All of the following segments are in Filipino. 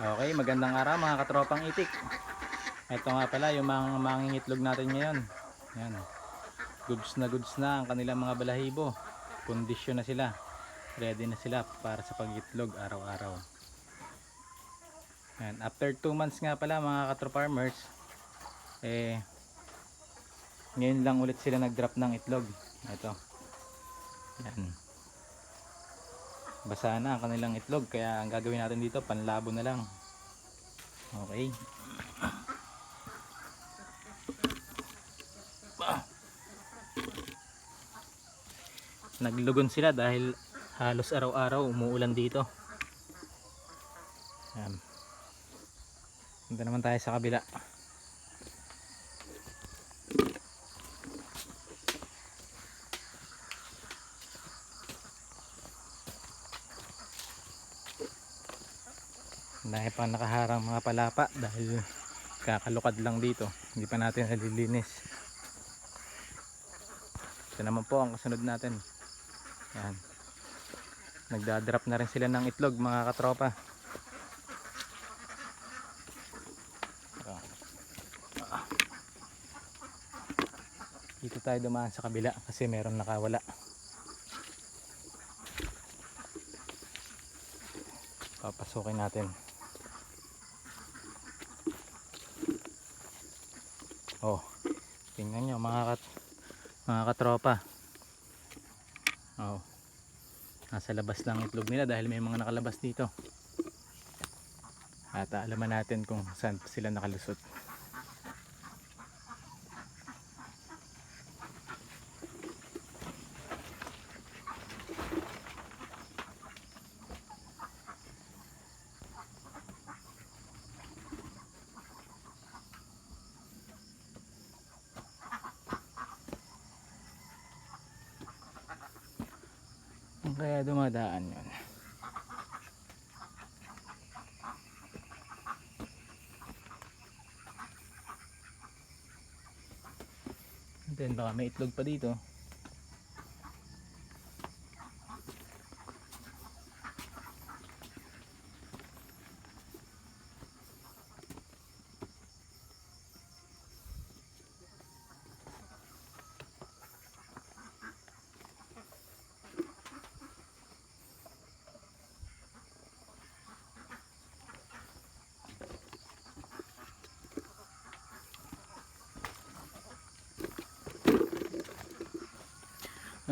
Okay, magandang araw mga katropang itik. Ito nga pala yung mga mangingitlog natin ngayon. Yan. Goods na ang kanilang mga balahibo. Kondisyon na sila. Ready na sila para sa pagitlog araw-araw. Yan. After 2 months nga pala mga katroparmers, ngayon lang ulit sila nag-drop ng itlog. Ito. Yan. Basa na ang kanilang itlog, kaya ang gagawin natin dito panlabo na lang. Okay. Naglugon sila dahil halos araw-araw umuulan dito. Yan. Punta naman tayo sa kabila. Dahil pa nakaharang mga palapa dahil kakalukad lang dito, hindi pa natin nalilinis. Ito naman po ang kasunod natin. Yan. Nagdadrop na rin sila ng itlog mga katropa. Dito tayo dumaan sa kabila kasi meron nakawala. Papasukin natin. Oh, tingnan nyo mga katropa. Oh, nasa labas lang itlog nila dahil may mga nakalabas dito. At alaman natin kung saan sila nakalusot. Kaya dumadaan yun. Then baka may itlog pa dito.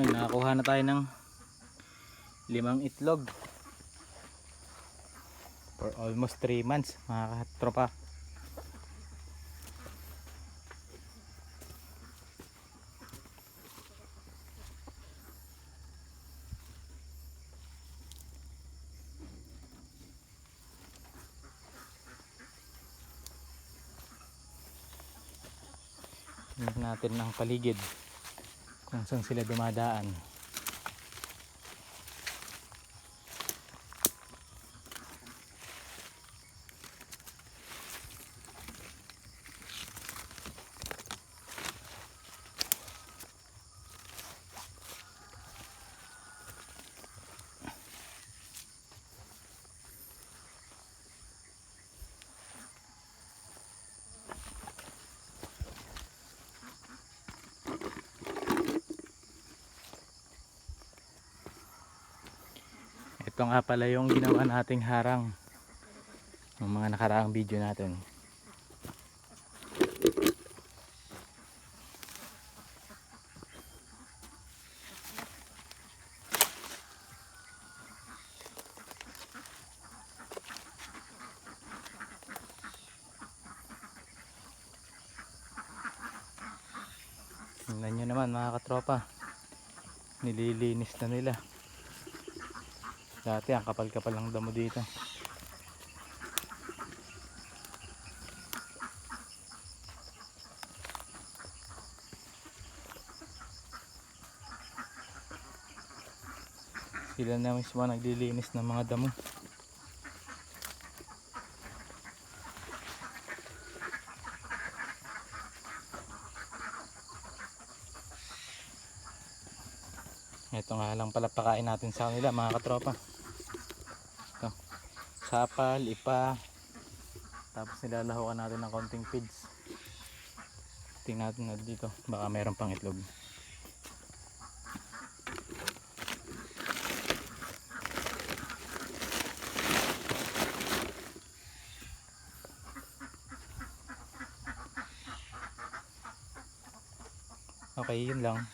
Ay, nakakuha na tayo ng 5 itlog for almost 3 months mga katropa. Tingnan natin ang paligid kung saan sila dumadaan. Ito nga pala yung ginawa nating harang ng mga nakaraang video natin. Tingnan nyo naman mga katropa, nililinis na nila. Dati ang kapal-kapal ng damo dito. Sila na mismo naglilinis ng mga damo. Ito nga lang pala pakain natin sa kanila mga katropa. Ito, sapal, ipa, Tapos nilalahukan natin ng konting feeds. Tingnan natin na dito, baka mayroon pang itlog. Okay, yun lang.